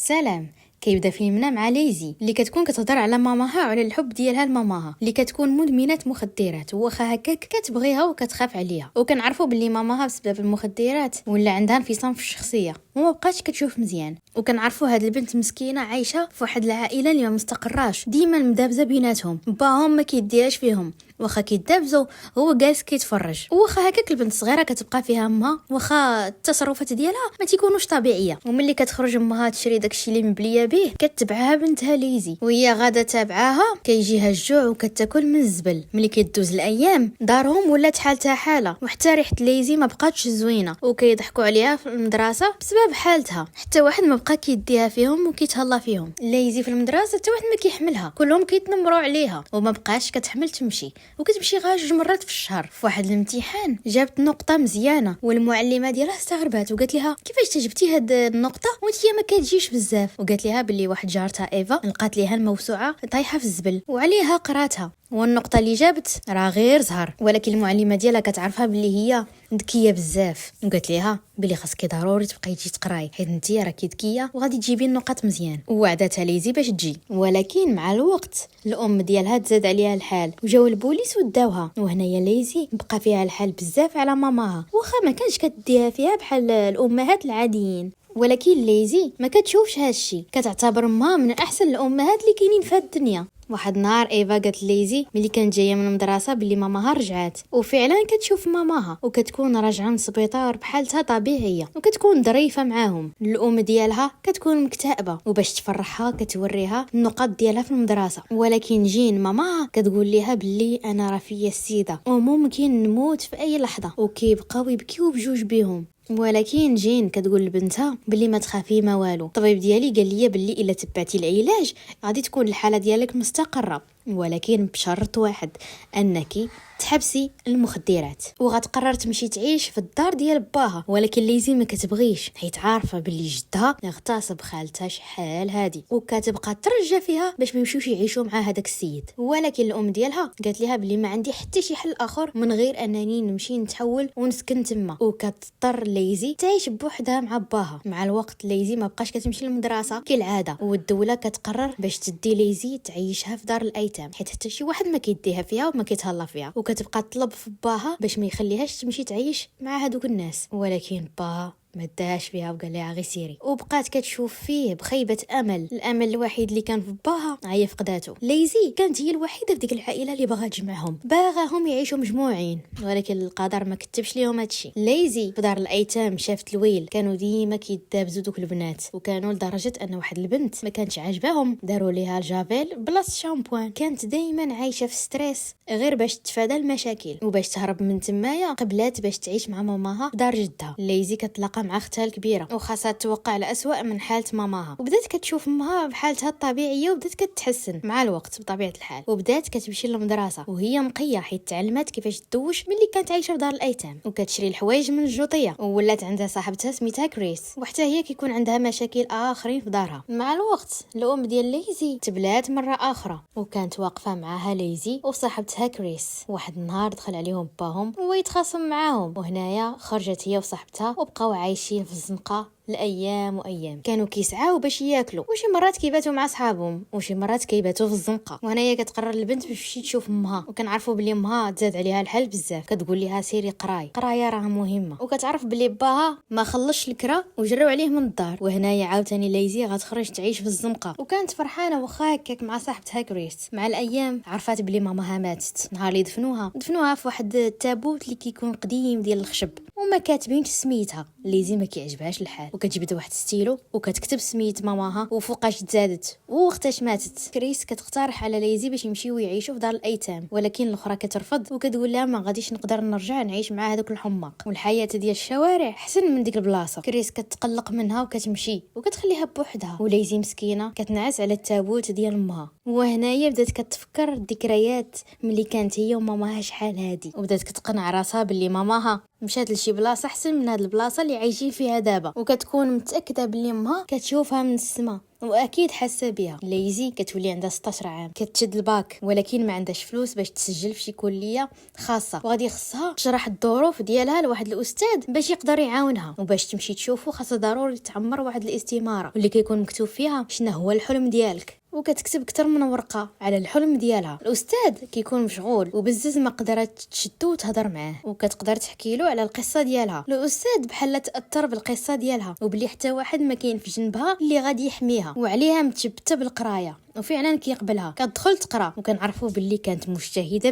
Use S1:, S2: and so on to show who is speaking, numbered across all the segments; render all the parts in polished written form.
S1: سلام. كيبدا فيلمنا مع ليزي اللي كتكون كتهضر على ماماها وعلى الحب ديالها لماماها اللي كتكون مدمنه مخدرات، واخا هكاك كتبغيها وكتخاف عليها. وكنعرفوا باللي ماماها بسبب المخدرات ولا عندها انفصام في الشخصيه وما بقاش كتشوف مزيان. وكنعرفوا هاد البنت مسكينه عايشه في واحد العائله اللي ما مستقراش، ديما مدابزه بيناتهم، باهم ما كيديهاش فيهم، واخا كيدابزوا هو جالس كيتفرج. واخا هكاك البنت الصغيره كتبقى فيها امها، واخا التصرفات ديالها ما تيكونوش طبيعيه. وملي كتخرج امها تشري داكشي اللي مبليه به كتبعها بنتها ليزي، وهي غاده تابعاها كيجيها الجوع وكتاكل من الزبل. ملي كيدوز الايام دارهم ولات حالتها حاله، وحتى ريحه ليزي ما بقاتش زوينه، وكيضحكوا عليها في المدرسه بسبب حالتها. حتى واحد ما بقى كيديها فيهم وكيتهلا فيهم. ليزي في المدرسه حتى واحد ما كيحملها، كلهم كيتنمروا عليها وما بقاش كتحمل تمشي، وكتمشي غير 2 مرات في الشهر. في واحد الامتحان جابت نقطه مزيانه، والمعلمه ديالها استغربت وقالت لها كيفاش جبتي هاد النقطه وانت ما كتجيش بزاف. وقالت لها باللي واحد جارتها ايفا لقات ليها الموسوعه طايحه في الزبل وعليها قراتها، والنقطه اللي جابت راه غير زهر. ولكن المعلمه ديالها كتعرفها باللي هي ذكيه بزاف، وقالت لها بلي خاصك ضروري تبقاي تجي تقراي حيت انت راكي ذكيه وغادي تجيبي النقط مزيان. ووعدتها ليزي باش تجي، ولكن مع الوقت الام ديالها تزاد عليها الحال وجاو البوليس وداوها. وهنايا ليزي بقى فيها الحال بزاف على ماماها، واخا ما كانش كتديها فيها بحال الامهات العاديين. ولكن ليزي ما كتشوفش هادشي، كتعتبر امها من احسن الامهات اللي كاينين في هاد الدنيا. واحد النهار ايفا قالت ليزي ملي كانت جايه من المدرسه باللي ماماها رجعات، وفعلا كتشوف ماماها وكتكون راجعه من السبيطار بحالتها طبيعيه، وكتكون ظريفه معاهم. الام ديالها كتكون مكتئبه، وباش تفرحها كتوريها النقط ديالها في المدرسه. ولكن جين ماماها كتقول لها باللي انا راه فيا السيده وممكن نموت في اي لحظه، وكيبقاو يبكيو بجوج بيهم. ولكن جين كتقول لبنتها بلي ما تخافي ما والو، الطبيب ديالي قال لي باللي الا تبعتي العلاج غادي تكون الحاله ديالك مستقره، ولكن بشرط واحد، انك تحبسي المخدرات وغتقرر تمشي تعيش في الدار ديال باها. ولكن ليزي ما كتبغيش حيت عارفه باللي جدها اغتصب خالتها شحال هادي، وكتبقى ترجع فيها باش ما يمشيوش يعيشوا مع هذاك السيد. ولكن الام ديالها قالت لها بلي ما عندي حتى شي حل اخر من غير انني نمشي نتحول ونسكن تما. وكتضطر ليزي تعيش بوحدها مع باها. مع الوقت ليزي ما بقاش كتمشي للمدرسه كالعاده، والدوله كتقرر باش تدي ليزي تعيشها في دار الايتام حيت حتى شي واحد ما كيديها فيها وما كيتهلا فيها، وكتبقى تطلب في باها باش ما يخليهاش تمشي تعيش مع هذوك الناس. ولكن باها ما داهاش فيها وقال لها غير سيري، وبقات كتشوف فيه بخيبه امل. الامل الوحيد اللي كان في باها هي فقداته. ليزي كانت هي الوحيده في ديك العائله اللي باغا تجمعهم، باغاهم يعيشوا مجموعين، ولكن القدر ما كتبش ليهم هادشي. ليزي في دار الايتام شافت الويل، كانوا ديما كيدابزوا دوك البنات، وكانوا لدرجه ان واحد البنت ما كانتش عاجباهم داروا ليها جافيل بلاصه شامبوان. كانت دائما عايشه في ستريس غير باش تتفادى المشاكل، وباش تهرب من تمايا قبلات باش تعيش مع ماماها في دار جدها. ليزي كتلاقى مع اختها الكبيره وخاصها توقع الأسوأ من حاله ماماها، وبدات كتشوف امها بحالتها الطبيعيه وبدات كتحسن مع الوقت بطبيعه الحال، وبدات كتمشي للمدرسه وهي نقيه حيت تعلمت كيفاش تدوش ملي كانت عايشه في دار الايتام، وكتشري الحوايج من الجوطيه. وولات عندها صاحبتها سميتها كريس، وحتى هي كيكون عندها مشاكل اخرين في دارها. مع الوقت الام ديال ليزي تبلات مره اخرى، وكانت واقفه معاها ليزي وصاحبتها كريس. واحد النهار دخل عليهم باهم ويتخاصم معاهم، وهنايا خرجت هي وصاحبتها وبقاو عايشين في الزنقه الايام وايام. كانوا كيسعاو باش ياكلوا، وشي مرات كيباتوا مع صحابهم وشي مرات كيباتوا في الزنقه. وهنايا كتقرر البنت باش تمشي تشوف امها، وكنعرفوا بلي امها تزاد عليها الحال بزاف، كتقول لها سيري قراي، قرايه راه مهمه. وكتعرف بلي باها ما خلصش الكرا وجراو عليه من الدار. وهنايا عاوتاني ليزي غتخرج تعيش في الزنقه، وكانت فرحانه واخا هكاك مع صاحبتها كريس. مع الايام عرفات بلي ماماها ماتت. نهار اللي دفنوها في واحد التابوت اللي كيكون قديم ديال الخشب، وما كاتبينش سميتها. ليزي ما كيعجبهاش الحال، وكتجبد واحد ستيلو وكتكتب سميت ماماها وفوقاش تزادت واختاش ماتت. كريس كتقترح على ليزي باش يمشيو يعيشوا في دار الايتام، ولكن الاخرى كترفض وكتقول لها ما غاديش نقدر نرجع نعيش مع هذوك الحماق، والحياه ديال الشوارع احسن من ديك البلاصه. كريس كتقلق منها وكتمشي وكتخليها بوحدها، وليزي مسكينه كتنعس على التابوت ديال امها. وهنايا بدات كتفكر الذكريات ملي كانت هي وماماها شحال هادي، وبدات كتقنع راسها باللي ماماها مشات لشي بلاصه احسن من هاد البلاصه اللي عايشين فيها دابا، وكتكون متاكده بلي امها كتشوفها من السما واكيد حاسه بها. ليزي كتولي عندها 16 عام، كتشد الباك ولكن ما عندهاش فلوس باش تسجل في شي كليه خاصه، وغادي خصها تشرح الظروف ديالها لواحد الاستاذ باش يقدر يعاونها. وباش تمشي تشوفو خاصها ضروري تعمر واحد الاستماره واللي كيكون مكتوب فيها شنو هو الحلم ديالك، وكتكتب اكثر من ورقه على الحلم ديالها. الاستاذ كيكون مشغول وبزز ما قدرت تشدو وتهضر معاه، وكتقدر تحكي له على القصه ديالها. الاستاذ بحال تاثر بالقصه ديالها وبلي حتى واحد ما كاين في جنبها اللي غادي يحميها، وعليها متثبته بالقرايه، وفعلا كيقبلها. كتدخل تقرا، وكنعرفوا باللي كانت مجتهده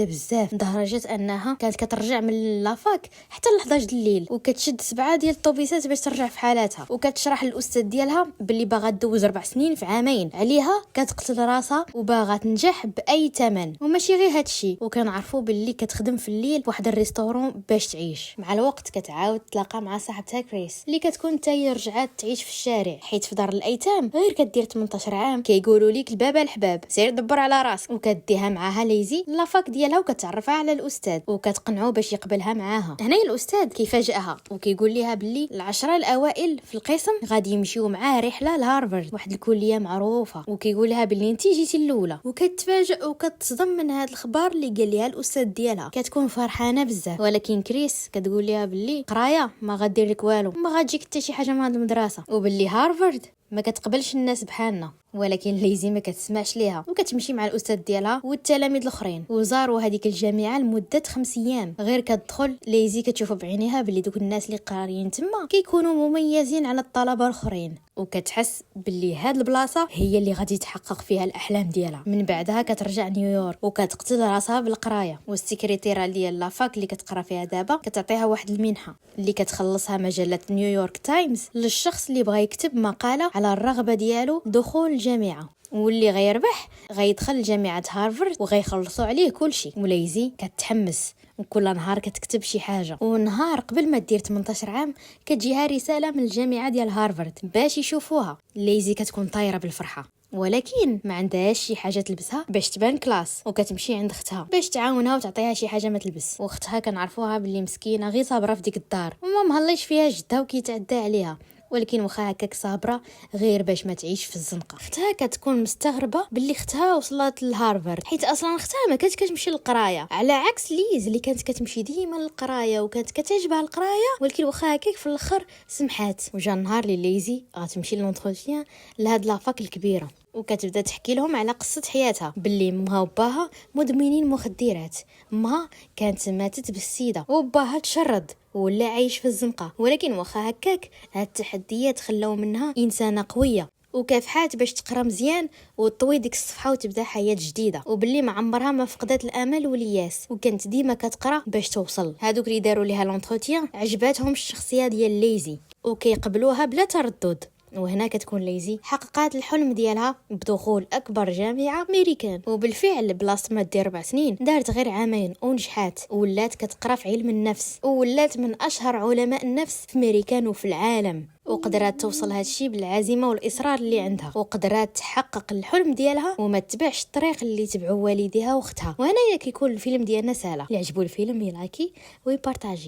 S1: بزاف لدرجه انها كانت كترجع من لافاك حتى ل 11 الليل، وكتشد 7 ديال الطوبيسات باش ترجع في حالاتها. وكتشرح للاستاذ ديالها باللي باغا تدوز 4 سنين في عامين، عليها كتقتل راسها وباغا تنجح باي ثمن. وماشي غير هادشي، وكنعرفوا باللي كتخدم في الليل بواحد الريستورون باش تعيش. مع الوقت كتعاود تلاقى مع صاحبتها كريس اللي كتكون حتى هي رجعات تعيش في الشارع، حيت في دار الايتام غير كدير 18 عام كيقولوا ليك البابا الحباب، سير دبر على راسك. وكديها معاها ليزي لافاك ديالها وكتعرفها على الاستاذ وكتقنعو باش يقبلها معاها. هنا الاستاذ كيفاجئها وكيقول لها باللي العشرة الاوائل في القسم غادي يمشيو معاه رحله لهارفارد، واحد الكليه معروفه، وكيقول لها باللي انت جيتي الاولى. وكتفاجئ وكتصدم من هذا الخبر اللي قال لها الاستاذ ديالها. كتكون فرحانه بزاف، ولكن كريس كتقول لها باللي قرايه ما غادير لك والو، ما غاتجيك حتى شي حاجه من هذه المدرسه، وباللي هارفارد ما كتقبلش الناس بحالنا. ولكن ليزي ما كتسمعش ليها وكتمشي مع الاستاذ ديالها والتلاميذ الاخرين، وزاروا هذيك الجامعه لمده 5 ايام. غير كتدخل ليزي كتشوف بعينيها باللي دوك الناس اللي قاريين تما كيكونوا مميزين على الطلبه الاخرين، وكتحس باللي هاد البلاصه هي اللي غادي تحقق فيها الاحلام ديالها. من بعدها كترجع نيويورك وكتقتل راسها بالقرايه، والسكرتيره ديال لافاك اللي كتقرا فيها دابا كتعطيها واحد المنحه اللي كتخلصها مجله نيويورك تايمز للشخص اللي بغى يكتب مقاله على الرغبه ديالو دخول الجامعه، واللي غيربح غيدخل جامعه هارفارد وغيخلصوا عليه كلشي. وليزي كتحمس وكل نهار كتكتب شي حاجه، ونهار قبل ما دير 18 عام كتجيها رساله من الجامعه ديال هارفارد باش يشوفوها. ليزي كتكون طايره بالفرحه، ولكن ما عندهاش شي حاجه تلبسها باش تبان كلاس، وكتمشي عند اختها باش تعاونها وتعطيها شي حاجه ما تلبس. واختها كنعرفوها باللي مسكينه غير صابره في ديك الدار وما مهليش فيها جدها وكيتعدى عليها، ولكن واخا هكاك صابره غير باش ما تعيش في الزنقه. اختها كتكون مستغربه باللي اختها وصلت لهارفارد، حيت اصلا اختها ما كانتش كتمشي للقرايه، على عكس ليز اللي كانت كتمشي ديما للقرايه وكانت كتعجبها القرايه. ولكن واخا هكاك في الاخر سمحات. وجا النهار اللي ليزي غتمشي لونتروتيان لهاد لافاك الكبيره، وكتبدا تحكي لهم على قصه حياتها باللي امها وباها مدمنين مخدرات. امها كانت ماتت بالسيده وباها تشرد ولا عايش في الزنقه، ولكن واخا هكاك هاد التحديات خلاو منها انسانه قويه وكافحات باش تقرا مزيان وتطوي ديك الصفحه وتبدا حياه جديده، وباللي ما عمرها ما فقدت الامل والياس وكانت ديما كتقرا باش توصل. هادوك اللي داروا ليها لونتروتيان عجباتهم الشخصيه ديال ليزي وكيقبلوها بلا تردد. وهنا كتكون ليزي حققت الحلم ديالها بدخول اكبر جامعه امريكان، وبالفعل بلاصه ما دير 4 سنين دارت غير عامين ونجحات، ولات كتقرا في علم النفس وولات من اشهر علماء النفس في امريكان وفي العالم. وقدرات توصل هادشي بالعزيمه والاصرار اللي عندها، وقدرات تحقق الحلم ديالها وما تتبعش الطريق اللي تبعوا والديها واختها. وهنايا كيكون الفيلم ديالنا سالا. اللي عجبو الفيلم يلايكي ويبارطاجي.